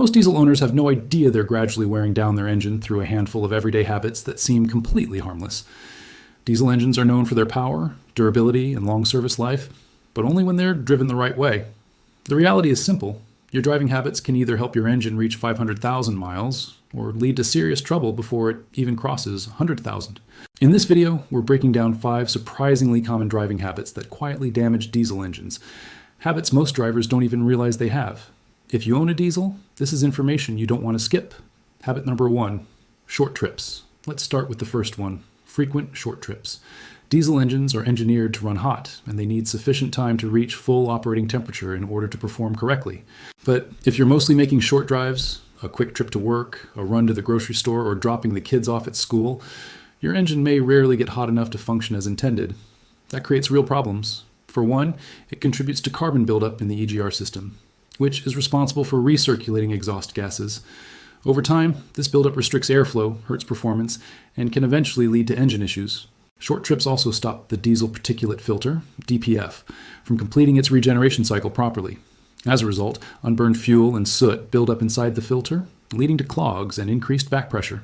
Most diesel owners have no idea they're gradually wearing down their engine through a handful of everyday habits that seem completely harmless. Diesel engines are known for their power, durability, and long service life, but only when they're driven the right way. The reality is simple. Your driving habits can either help your engine reach 500,000 miles or lead to serious trouble before it even crosses 100,000. In this video, we're breaking down 5 surprisingly common driving habits that quietly damage diesel engines. Habits most drivers don't even realize they have. If you own a diesel, this is information you don't want to skip. Habit number 1, short trips. Let's start with the first one, frequent short trips. Diesel engines are engineered to run hot, and they need sufficient time to reach full operating temperature in order to perform correctly. But if you're mostly making short drives, a quick trip to work, a run to the grocery store, or dropping the kids off at school, your engine may rarely get hot enough to function as intended. That creates real problems. For one, it contributes to carbon buildup in the EGR system, which is responsible for recirculating exhaust gases. Over time, this buildup restricts airflow, hurts performance, and can eventually lead to engine issues. Short trips also stop the diesel particulate filter, DPF, from completing its regeneration cycle properly. As a result, unburned fuel and soot build up inside the filter, leading to clogs and increased back pressure.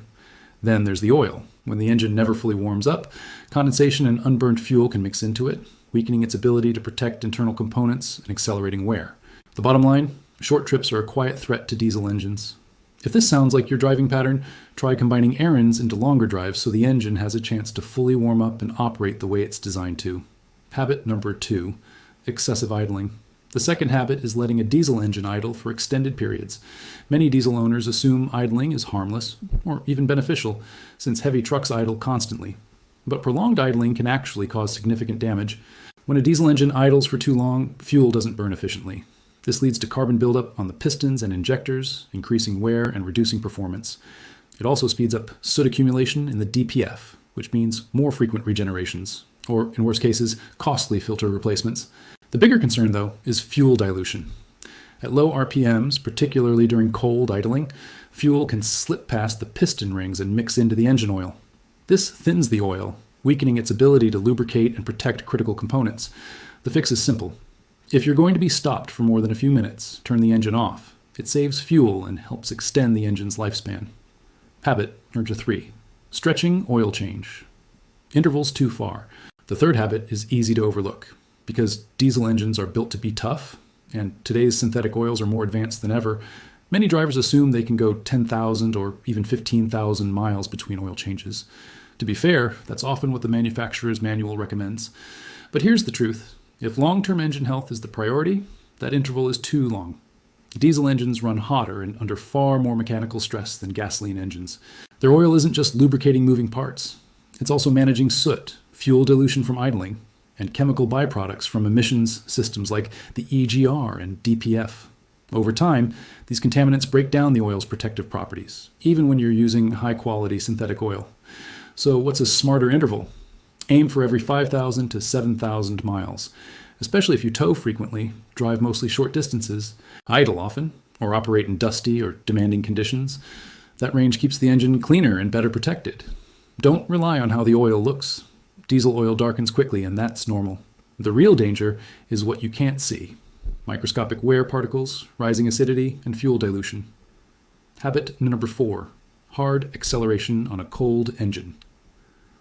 Then there's the oil. When the engine never fully warms up, condensation and unburned fuel can mix into it, weakening its ability to protect internal components and accelerating wear. The bottom line, short trips are a quiet threat to diesel engines. If this sounds like your driving pattern, try combining errands into longer drives so the engine has a chance to fully warm up and operate the way it's designed to. Habit number 2, excessive idling. The second habit is letting a diesel engine idle for extended periods. Many diesel owners assume idling is harmless or even beneficial, since heavy trucks idle constantly. But prolonged idling can actually cause significant damage. When a diesel engine idles for too long, fuel doesn't burn efficiently. This leads to carbon buildup on the pistons and injectors, increasing wear and reducing performance. It also speeds up soot accumulation in the DPF, which means more frequent regenerations, or in worst cases, costly filter replacements. The bigger concern, though, is fuel dilution. At low RPMs, particularly during cold idling, fuel can slip past the piston rings and mix into the engine oil. This thins the oil, weakening its ability to lubricate and protect critical components. The fix is simple. If you're going to be stopped for more than a few minutes, turn the engine off. It saves fuel and helps extend the engine's lifespan. Habit number 3, stretching oil change. Intervals too far. The third habit is easy to overlook. Because diesel engines are built to be tough, and today's synthetic oils are more advanced than ever, many drivers assume they can go 10,000 or even 15,000 miles between oil changes. To be fair, that's often what the manufacturer's manual recommends. But here's the truth. If long-term engine health is the priority, that interval is too long. Diesel engines run hotter and under far more mechanical stress than gasoline engines. Their oil isn't just lubricating moving parts. It's also managing soot, fuel dilution from idling, and chemical byproducts from emissions systems like the EGR and DPF. Over time, these contaminants break down the oil's protective properties, even when you're using high-quality synthetic oil. So what's a smarter interval? Aim for every 5,000 to 7,000 miles. Especially if you tow frequently, drive mostly short distances, idle often, or operate in dusty or demanding conditions. That range keeps the engine cleaner and better protected. Don't rely on how the oil looks. Diesel oil darkens quickly, and that's normal. The real danger is what you can't see. Microscopic wear particles, rising acidity, and fuel dilution. Habit number 4, hard acceleration on a cold engine.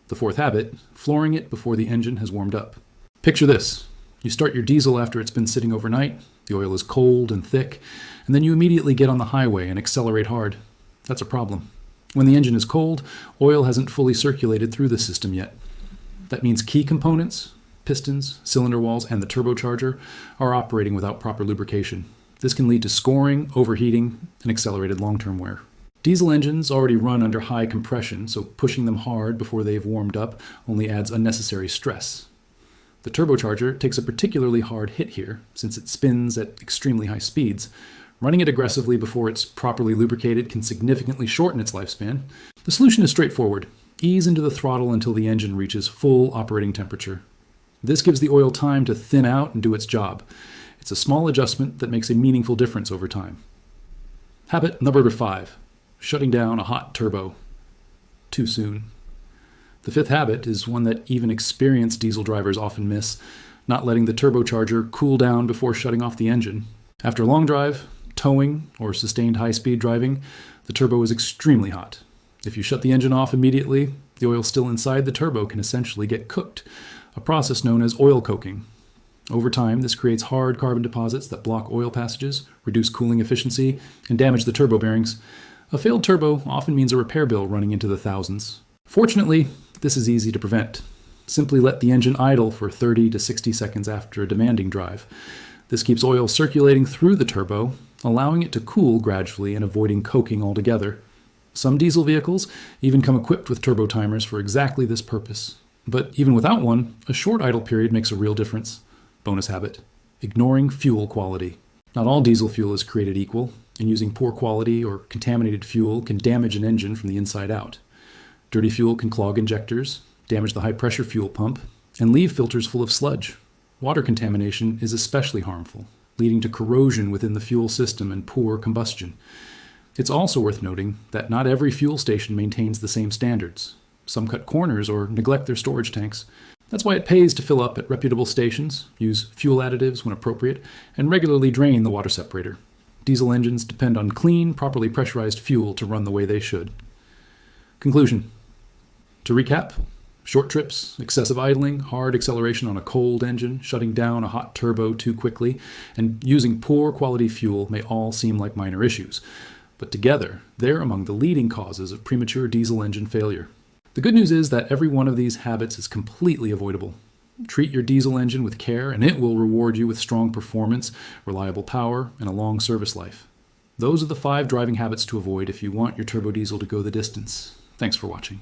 The fourth habit, flooring it before the engine has warmed up. Picture this. You start your diesel after it's been sitting overnight, the oil is cold and thick, and then you immediately get on the highway and accelerate hard. That's a problem. When the engine is cold, oil hasn't fully circulated through the system yet. That means key components, pistons, cylinder walls, and the turbocharger are operating without proper lubrication. This can lead to scoring, overheating, and accelerated long-term wear. Diesel engines already run under high compression, so pushing them hard before they've warmed up only adds unnecessary stress. The turbocharger takes a particularly hard hit here, since it spins at extremely high speeds. Running it aggressively before it's properly lubricated can significantly shorten its lifespan. The solution is straightforward. Ease into the throttle until the engine reaches full operating temperature. This gives the oil time to thin out and do its job. It's a small adjustment that makes a meaningful difference over time. Habit number 5. Shutting down a hot turbo. Too soon. The fifth habit is one that even experienced diesel drivers often miss, not letting the turbocharger cool down before shutting off the engine. After a long drive, towing, or sustained high-speed driving, the turbo is extremely hot. If you shut the engine off immediately, the oil still inside the turbo can essentially get cooked, a process known as oil coking. Over time, this creates hard carbon deposits that block oil passages, reduce cooling efficiency, and damage the turbo bearings. A failed turbo often means a repair bill running into the thousands. Fortunately, this is easy to prevent. Simply let the engine idle for 30 to 60 seconds after a demanding drive. This keeps oil circulating through the turbo, allowing it to cool gradually and avoiding coking altogether. Some diesel vehicles even come equipped with turbo timers for exactly this purpose. But even without one, a short idle period makes a real difference. Bonus habit: ignoring fuel quality. Not all diesel fuel is created equal, and using poor quality or contaminated fuel can damage an engine from the inside out. Dirty fuel can clog injectors, damage the high-pressure fuel pump, and leave filters full of sludge. Water contamination is especially harmful, leading to corrosion within the fuel system and poor combustion. It's also worth noting that not every fuel station maintains the same standards. Some cut corners or neglect their storage tanks. That's why it pays to fill up at reputable stations, use fuel additives when appropriate, and regularly drain the water separator. Diesel engines depend on clean, properly pressurized fuel to run the way they should. Conclusion. To recap, short trips, excessive idling, hard acceleration on a cold engine, shutting down a hot turbo too quickly, and using poor quality fuel may all seem like minor issues. But together, they're among the leading causes of premature diesel engine failure. The good news is that every one of these habits is completely avoidable. Treat your diesel engine with care, and it will reward you with strong performance, reliable power, and a long service life. Those are the 5 driving habits to avoid if you want your turbo diesel to go the distance. Thanks for watching.